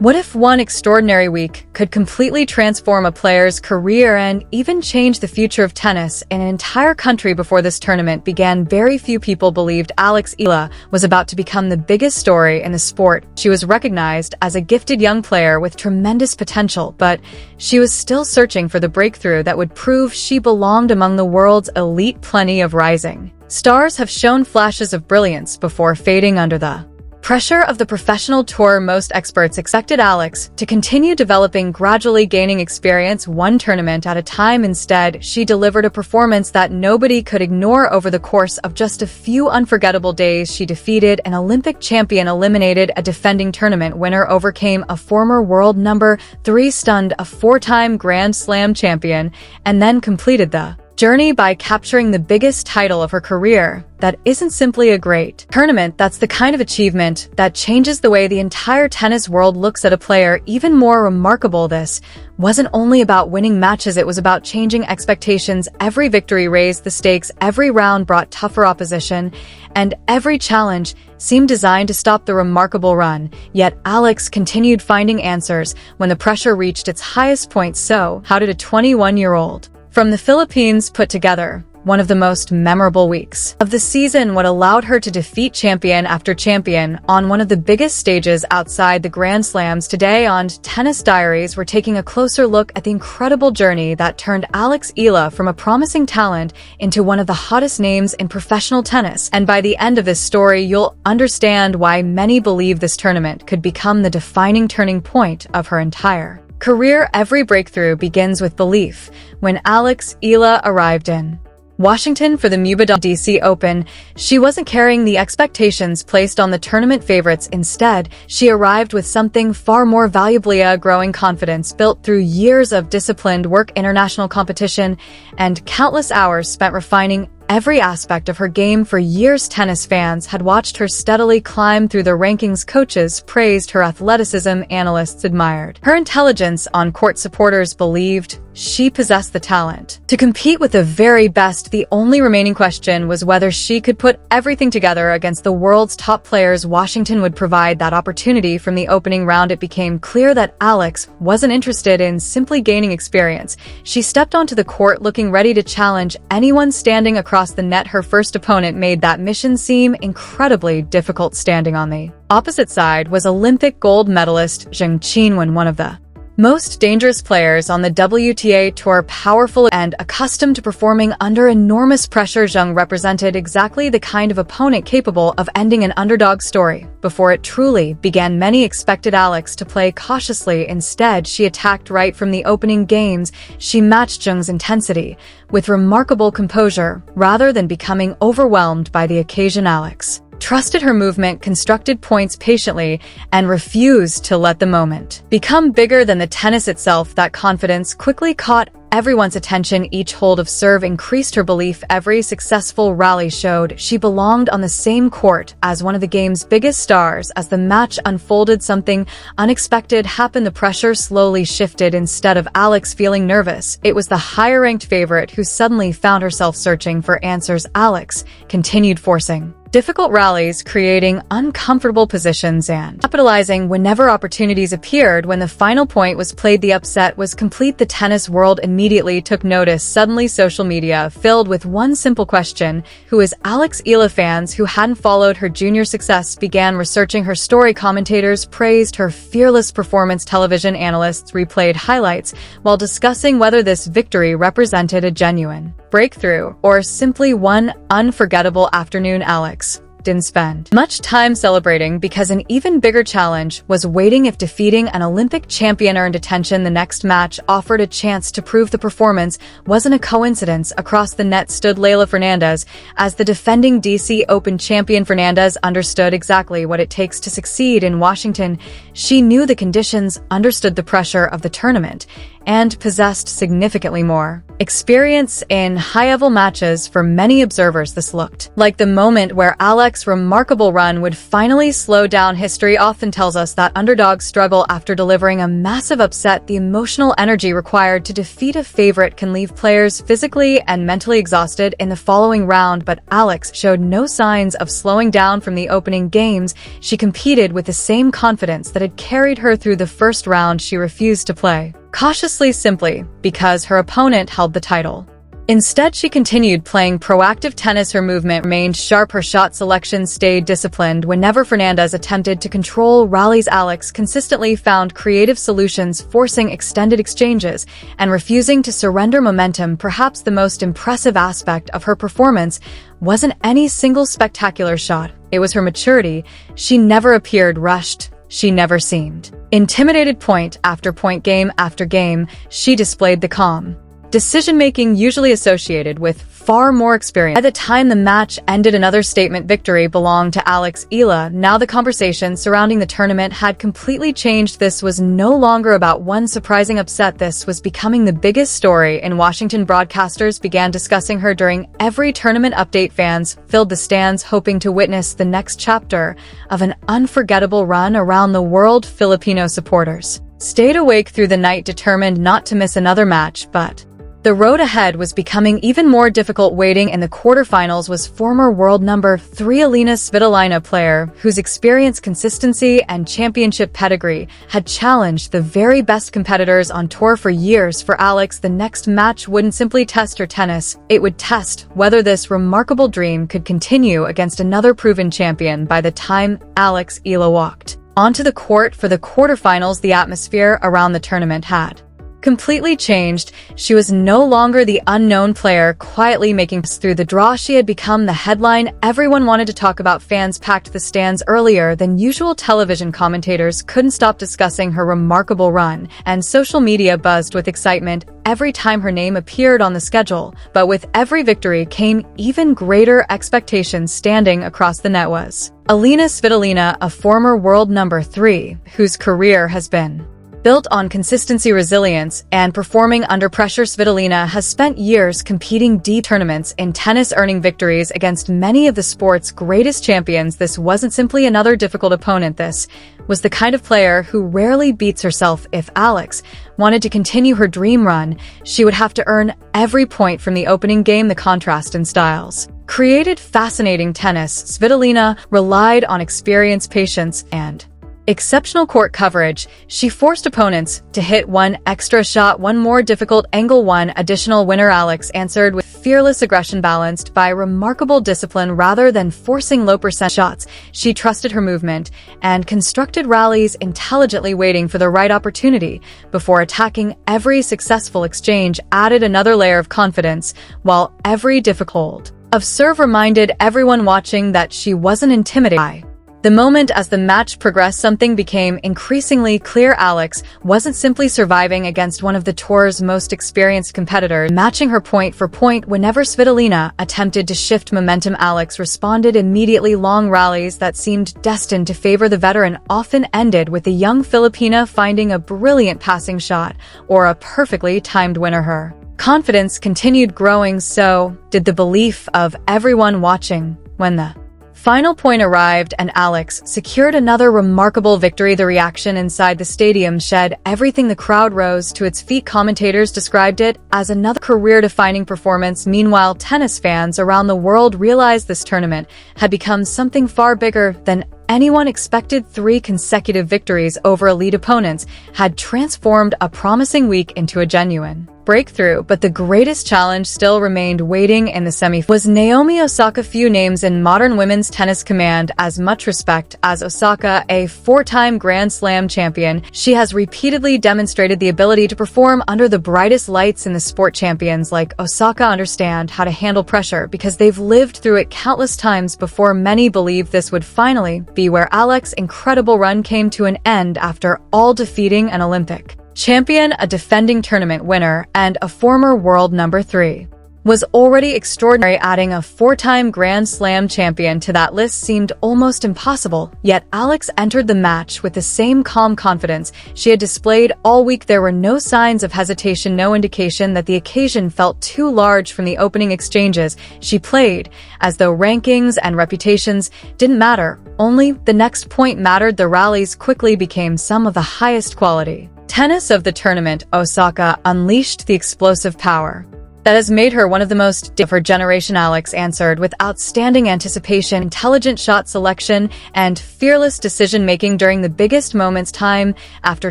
What if one extraordinary week could completely transform a player's career and even change the future of tennis in an entire country? Before this tournament began, very few people believed Alex Eala was about to become the biggest story in the sport. She was recognized as a gifted young player with tremendous potential, but she was still searching for the breakthrough that would prove she belonged among the world's elite. Plenty of rising stars have shown flashes of brilliance before fading under the pressure of the professional tour. Most experts expected Alex to continue developing, gradually gaining experience one tournament at a time. Instead, she delivered a performance that nobody could ignore. Over the course of just a few unforgettable days, she defeated an Olympic champion, eliminated a defending tournament winner, overcame a former world number 3, stunned a 4-time Grand Slam champion, and then completed the journey by capturing the biggest title of her career. That isn't simply a great tournament, that's the kind of achievement that changes the way the entire tennis world looks at a player. Even more remarkable, this wasn't only about winning matches, it was about changing expectations. Every victory raised the stakes, every round brought tougher opposition, and every challenge seemed designed to stop the remarkable run. Yet Alex continued finding answers when the pressure reached its highest point. So, how did a 21-year-old from the Philippines put together one of the most memorable weeks of the season? What allowed her to defeat champion after champion on one of the biggest stages outside the Grand Slams? Today on Tennis Diaries, we're taking a closer look at the incredible journey that turned Alex Eala from a promising talent into one of the hottest names in professional tennis. And by the end of this story, you'll understand why many believe this tournament could become the defining turning point of her entire career. Every breakthrough begins with belief. When Alex Eala arrived in Washington for the WTA Open, she wasn't carrying the expectations placed on the tournament favorites. Instead, she arrived with something far more valuable: a growing confidence built through years of disciplined work, international competition, and countless hours spent refining every aspect of her game. For years, tennis fans had watched her steadily climb through the rankings. Coaches praised her athleticism, analysts admired her intelligence on court, supporters believed she possessed the talent to compete with the very best. The only remaining question was whether she could put everything together against the world's top players. Washington would provide that opportunity. From the opening round, it became clear that Alex wasn't interested in simply gaining experience. She stepped onto the court looking ready to challenge anyone standing across the net. Her first opponent made that mission seem incredibly difficult. Standing on the opposite side was Olympic gold medalist Zheng Qinwen, one of the most dangerous players on the WTA Tour. Powerful and accustomed to performing under enormous pressure, Zheng represented exactly the kind of opponent capable of ending an underdog story. Before it truly began, many expected Alex to play cautiously. Instead, she attacked right from the opening games. She matched Zheng's intensity with remarkable composure. Rather than becoming overwhelmed by the occasion, Alex trusted her movement, constructed points patiently, and refused to let the moment become bigger than the tennis itself. That confidence quickly caught everyone's attention. Each hold of serve increased her belief. Every successful rally showed she belonged on the same court as one of the game's biggest stars. As the match unfolded, something unexpected happened. The pressure slowly shifted. Instead of Alex feeling nervous, it was the higher-ranked favorite who suddenly found herself searching for answers. Alex continued forcing difficult rallies, creating uncomfortable positions and capitalizing whenever opportunities appeared. When the final point was played, the upset was complete. The tennis world immediately took notice. Suddenly, social media filled with one simple question: who is Alex Eala? Fans who hadn't followed her junior success began researching her story. Commentators praised her fearless performance. Television analysts replayed highlights while discussing whether this victory represented a genuine breakthrough or simply one unforgettable afternoon. Alex didn't spend much time celebrating because an even bigger challenge was waiting. If defeating an Olympic champion earned attention, the next match offered a chance to prove the performance wasn't a coincidence. Across the net stood Leylah Fernandez. As the defending DC Open champion, Fernandez understood exactly what it takes to succeed in Washington. She knew the conditions, understood the pressure of the tournament, and possessed significantly more experience in high-level matches. For many observers, this looked like the moment where Alex's remarkable run would finally slow down. History often tells us that underdogs struggle after delivering a massive upset. The emotional energy required to defeat a favorite can leave players physically and mentally exhausted in the following round, but Alex showed no signs of slowing down from the opening games. She competed with the same confidence that had carried her through the first round. She refused to play cautiously simply because her opponent held the title. Instead, she continued playing proactive tennis. Her movement remained sharp, her shot selection stayed disciplined. Whenever Fernandez attempted to control rallies, Alex consistently found creative solutions, forcing extended exchanges and refusing to surrender momentum. Perhaps the most impressive aspect of her performance wasn't any single spectacular shot. It was her maturity. She never appeared rushed. She never seemed intimidated. Point after point, game after game, she displayed the calm decision-making usually associated with far more experience. By the time the match ended, another statement victory belonged to Alex Eala. Now the conversation surrounding the tournament had completely changed. This was no longer about one surprising upset. This was becoming the biggest story in Washington. Broadcasters began discussing her during every tournament update. Fans filled the stands hoping to witness the next chapter of an unforgettable run around the world. Filipino supporters stayed awake through the night, determined not to miss another match, but the road ahead was becoming even more difficult. Waiting in the quarterfinals was former world number 3 Alina Svitolina, player whose experience, consistency, and championship pedigree had challenged the very best competitors on tour for years. For Alex, the next match wouldn't simply test her tennis, it would test whether this remarkable dream could continue against another proven champion. By the time Alex Eala walked onto the court for the quarterfinals, the atmosphere around the tournament had completely changed. She was no longer the unknown player quietly making it through the draw. She had become the headline everyone wanted to talk about. Fans packed the stands earlier than usual. Television commentators couldn't stop discussing her remarkable run, and social media buzzed with excitement every time her name appeared on the schedule. But with every victory came even greater expectations. Standing across the net was Alina Svitolina, a former world number 3, whose career has been built on consistency, resilience, and performing under pressure. Svitolina has spent years competing deep tournaments in tennis, earning victories against many of the sport's greatest champions. This wasn't simply another difficult opponent. This was the kind of player who rarely beats herself. If Alex wanted to continue her dream run, she would have to earn every point from the opening game. The contrast in styles created fascinating tennis. Svitolina relied on experience, patience, and exceptional court coverage. She forced opponents to hit one extra shot, one more difficult angle, one additional winner. Alex answered with fearless aggression balanced by remarkable discipline. Rather than forcing low-percent shots, she trusted her movement and constructed rallies intelligently, waiting for the right opportunity before attacking. Every successful exchange added another layer of confidence, while every difficult of serve reminded everyone watching that she wasn't intimidated by the moment. As the match progressed, something became increasingly clear. Alex wasn't simply surviving against one of the tour's most experienced competitors, matching her point for point. Whenever Svitolina attempted to shift momentum, Alex responded immediately. Long rallies that seemed destined to favor the veteran often ended with the young Filipina finding a brilliant passing shot or a perfectly timed winner. Her confidence continued growing, so did the belief of everyone watching. When the final point arrived and Alex secured another remarkable victory, the reaction inside the stadium shed everything. The crowd rose to its feet. Commentators described it as another career-defining performance. Meanwhile, tennis fans around the world realized this tournament had become something far bigger than anyone expected. 3 consecutive victories over elite opponents had transformed a promising week into a genuine breakthrough, but the greatest challenge still remained waiting in the semifinals. Was Naomi Osaka. Few names in modern women's tennis command as much respect as Osaka. A 4-time Grand Slam champion, she has repeatedly demonstrated the ability to perform under the brightest lights in the sport. Champions like Osaka understand how to handle pressure because they've lived through it countless times before. Many believed this would finally be where Alex's incredible run came to an end. After all, defeating an Olympic champion, a defending tournament winner, and a former world number 3. was already extraordinary. Adding a four-time Grand Slam champion to that list seemed almost impossible, yet Alex entered the match with the same calm confidence she had displayed all week. There were no signs of hesitation, no indication that the occasion felt too large. From the opening exchanges, she played as though rankings and reputations didn't matter. Only the next point mattered. The rallies quickly became some of the highest quality tennis of the tournament. Osaka unleashed the explosive power that has made her one of the most of her generation. Alex answered with outstanding anticipation, intelligent shot selection, and fearless decision-making during the biggest moments. Time after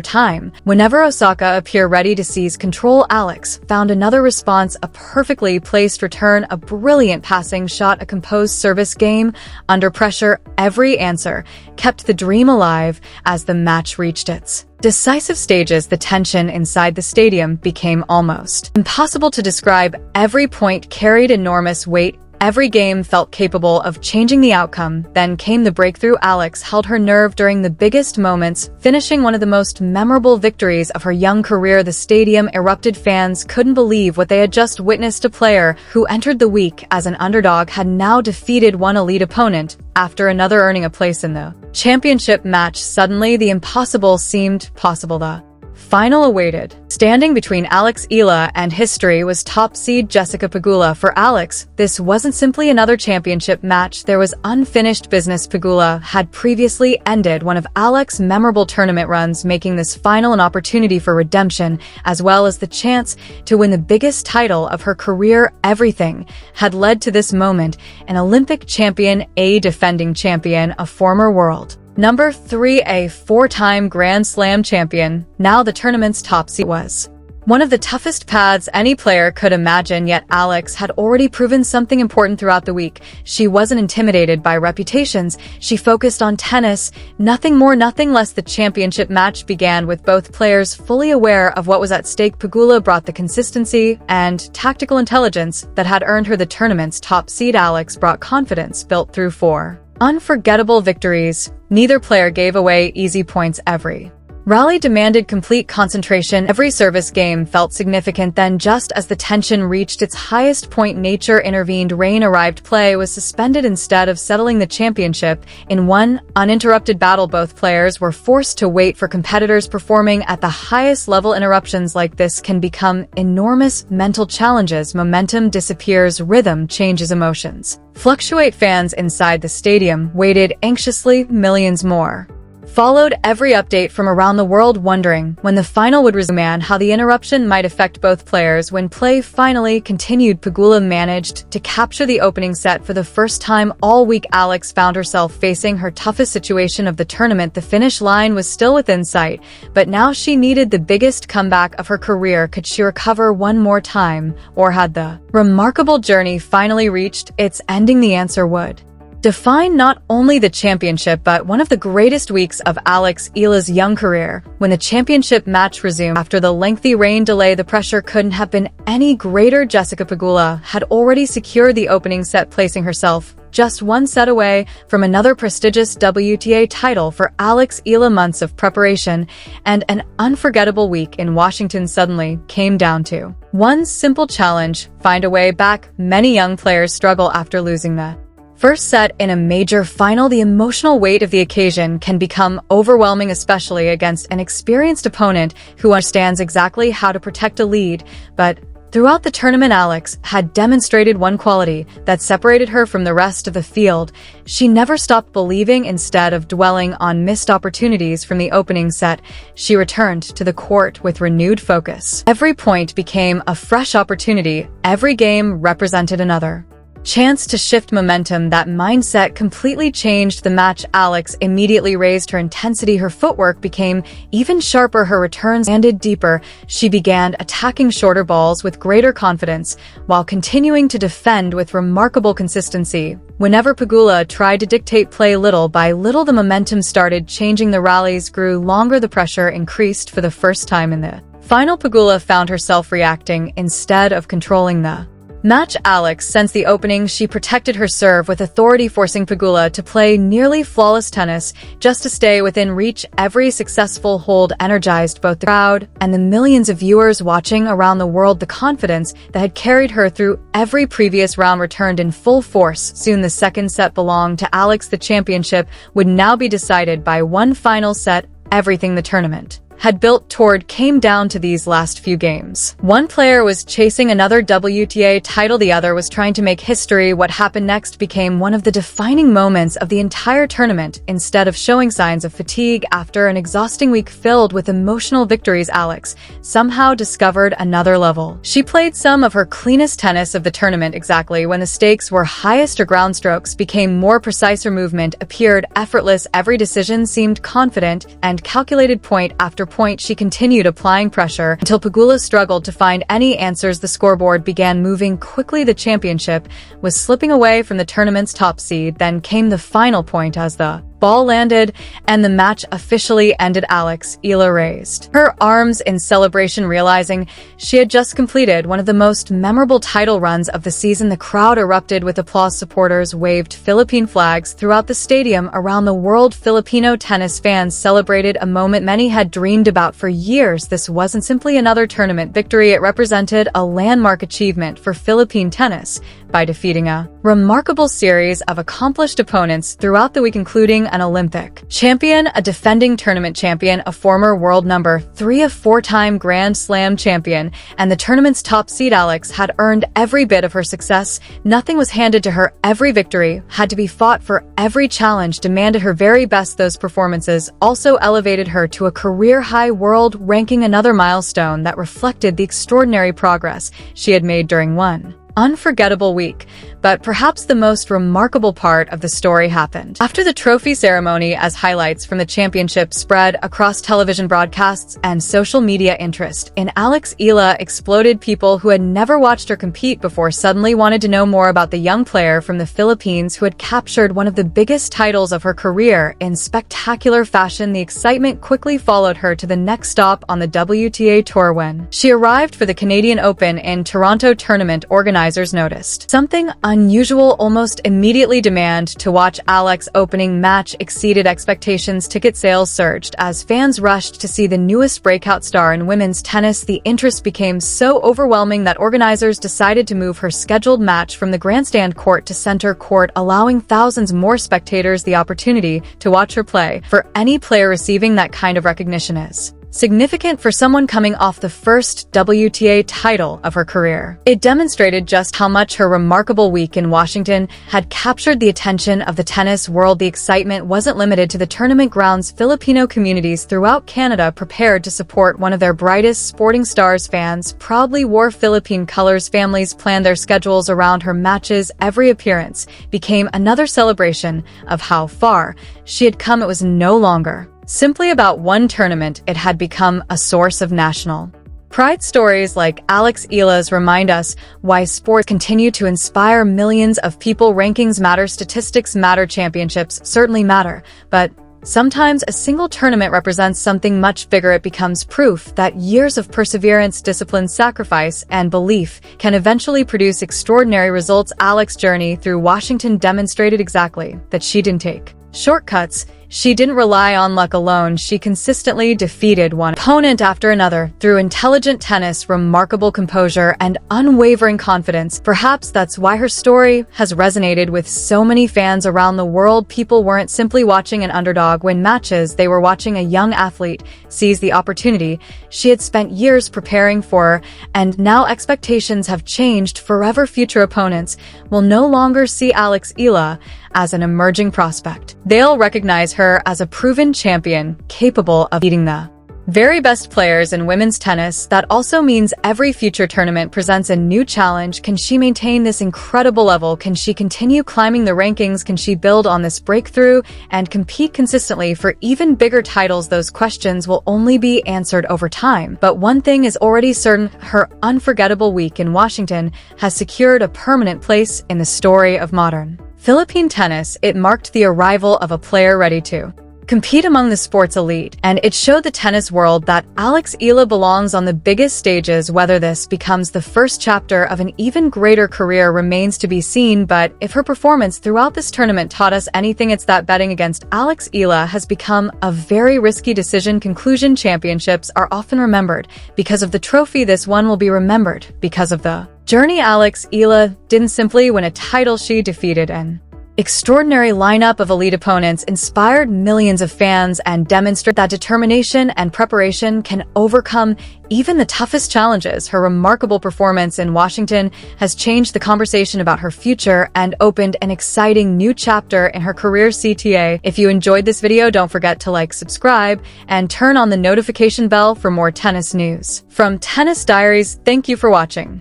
time, whenever Osaka appeared ready to seize control, Alex found another response: a perfectly placed return, a brilliant passing shot, a composed service game under pressure. Every answer kept the dream alive. As the match reached its decisive stages, the tension inside the stadium became almost impossible to describe. Every point carried enormous weight. Every game felt capable of changing the outcome. Then came the breakthrough. Alex held her nerve during the biggest moments, finishing one of the most memorable victories of her young career. The stadium erupted. Fans couldn't believe what they had just witnessed. A player who entered the week as an underdog had now defeated one elite opponent after another, earning a place in the championship match. Suddenly, the impossible seemed possible. The final awaited. Standing between Alex Eala and history was top seed Jessica Pegula. For Alex, this wasn't simply another championship match. There was unfinished business. Pegula had previously ended one of Alex's memorable tournament runs, making this final an opportunity for redemption, as well as the chance to win the biggest title of her career. Everything had led to this moment: an Olympic champion, a defending champion, a former world Number 3, a four-time Grand Slam champion. Now the tournament's top seed was one of the toughest paths any player could imagine, yet Alex had already proven something important throughout the week. She wasn't intimidated by reputations. She focused on tennis, nothing more, nothing less. The championship match began with both players fully aware of what was at stake. Pegula brought the consistency and tactical intelligence that had earned her the tournament's top seed. Alex brought confidence built through four unforgettable victories. Neither player gave away easy points. Every rally demanded complete concentration. Every service game felt significant. Then, just as the tension reached its highest point, nature intervened. Rain arrived. Play was suspended. Instead of settling the championship in one uninterrupted battle, both players were forced to wait for competitors performing at the highest level. Interruptions like this can become enormous mental challenges. Momentum disappears, rhythm changes, emotions fluctuate. Fans inside the stadium waited anxiously. Millions more followed every update from around the world, wondering when the final would resume and how the interruption might affect both players. When play finally continued, Pegula managed to capture the opening set. For the first time all week, Alex found herself facing her toughest situation of the tournament. The finish line was still within sight, but now she needed the biggest comeback of her career. Could she recover one more time, or had the remarkable journey finally reached its ending? The answer would define not only the championship but one of the greatest weeks of Alex Eala's young career. When the championship match resumed after the lengthy rain delay, the pressure couldn't have been any greater. Jessica Pegula had already secured the opening set, placing herself just one set away from another prestigious WTA title. For Alex Eala, months of preparation and an unforgettable week in Washington suddenly came down to one simple challenge: find a way back. Many young players struggle after losing the first set in a major final. The emotional weight of the occasion can become overwhelming, especially against an experienced opponent who understands exactly how to protect a lead. But throughout the tournament, Alex had demonstrated one quality that separated her from the rest of the field: she never stopped believing. Instead of dwelling on missed opportunities from the opening set, she returned to the court with renewed focus. Every point became a fresh opportunity. Every game represented another chance to shift momentum. That mindset completely changed the match. Alex immediately raised her intensity. Her footwork became even sharper. Her returns landed deeper. She began attacking shorter balls with greater confidence, while continuing to defend with remarkable consistency. Whenever Pegula tried to dictate play, little by little the momentum started changing. The rallies grew longer. The pressure increased. For the first time in the final, Pegula found herself reacting instead of controlling the Match Alex. Since the opening, she protected her serve with authority, forcing Pegula to play nearly flawless tennis just to stay within reach. Every successful hold energized both the crowd and the millions of viewers watching around the world. The confidence that had carried her through every previous round returned in full force. Soon the second set belonged to Alex. The championship would now be decided by one final set. Everything the tournament had built toward came down to these last few games. One player was chasing another WTA title, the other was trying to make history. What happened next became one of the defining moments of the entire tournament. Instead of showing signs of fatigue after an exhausting week filled with emotional victories, Alex somehow discovered another level. She played some of her cleanest tennis of the tournament. Exactly when the stakes were highest, her ground strokes became more precise, her movement appeared effortless, every decision seemed confident and calculated. Point after point, she continued applying pressure until Pegula struggled to find any answers. The scoreboard began moving quickly. The championship was slipping away from the tournament's top seed. Then came the final point as the ball landed and the match officially ended. Alex Eala raised her arms in celebration, realizing she had just completed one of the most memorable title runs of the season. The crowd erupted with applause. Supporters waved Philippine flags throughout the stadium. Around the world, Filipino tennis fans celebrated a moment many had dreamed about for years. This wasn't simply another tournament victory, it represented a landmark achievement for Philippine tennis by defeating a remarkable series of accomplished opponents throughout the week, including an Olympic champion, a defending tournament champion, a former world number 3, a 4-time Grand Slam champion, and the tournament's top seed. Alex had earned every bit of her success. Nothing was handed to her. Every victory had to be fought for. Every challenge demanded her very best. Those performances also elevated her to a career-high world ranking, another milestone that reflected the extraordinary progress she had made during one unforgettable week. But perhaps the most remarkable part of the story happened after the trophy ceremony, as highlights from the championship spread across television broadcasts and social media. Interest in Alex Eala exploded. People who had never watched her compete before suddenly wanted to know more about the young player from the Philippines who had captured one of the biggest titles of her career in spectacular fashion. The excitement quickly followed her to the next stop on the WTA Tour. When she arrived for the Canadian Open in Toronto tournament, organizers noticed something unusual almost immediately. Demand to watch Alex's opening match exceeded expectations. Ticket sales surged as fans rushed to see the newest breakout star in women's tennis. The interest became so overwhelming that organizers decided to move her scheduled match from the grandstand court to center court, allowing thousands more spectators the opportunity to watch her play. For any player, receiving that kind of recognition is significant. For someone coming off the first WTA title of her career, it demonstrated just how much her remarkable week in Washington had captured the attention of the tennis world. The excitement wasn't limited to the tournament grounds. Filipino communities throughout Canada prepared to support one of their brightest sporting stars. Fans proudly wore Philippine colors. Families planned their schedules around her matches. Every appearance became another celebration of how far she had come. It was no longer simply about one tournament, it had become a source of national pride. Stories like Alex Eala's remind us why sports continue to inspire millions of people. Rankings matter, statistics matter, championships certainly matter, but sometimes a single tournament represents something much bigger. It becomes proof that years of perseverance, discipline, sacrifice, and belief can eventually produce extraordinary results. Alex's journey through Washington demonstrated exactly that. She didn't take shortcuts. She didn't rely on luck alone. She consistently defeated one opponent after another through intelligent tennis, remarkable composure, and unwavering confidence. Perhaps that's why her story has resonated with so many fans around the world. People weren't simply watching an underdog win matches, they were watching a young athlete seize the opportunity she had spent years preparing for. And now expectations have changed forever. Future opponents will no longer see Alex Eala as an emerging prospect. They'll recognize her as a proven champion capable of beating the very best players in women's tennis. That also means every future tournament presents a new challenge. Can she maintain this incredible level? Can she continue climbing the rankings? Can she build on this breakthrough and compete consistently for even bigger titles? Those questions will only be answered over time. But one thing is already certain, her unforgettable week in Washington has secured a permanent place in the story of modern Philippine tennis. It marked the arrival of a player ready to compete among the sport's elite, and it showed the tennis world that Alex Eala belongs on the biggest stages. Whether this becomes the first chapter of an even greater career remains to be seen, but if her performance throughout this tournament taught us anything, it's that betting against Alex Eala has become a very risky decision. Conclusion: championships are often remembered because of the trophy. This one will be remembered because of the journey. Alex Eala didn't simply win a title, she defeated an extraordinary lineup of elite opponents, inspired millions of fans, and demonstrated that determination and preparation can overcome even the toughest challenges. Her remarkable performance in Washington has changed the conversation about her future and opened an exciting new chapter in her career. CTA. If you enjoyed this video, don't forget to like, subscribe, and turn on the notification bell for more tennis news. From Tennis Diaries, thank you for watching.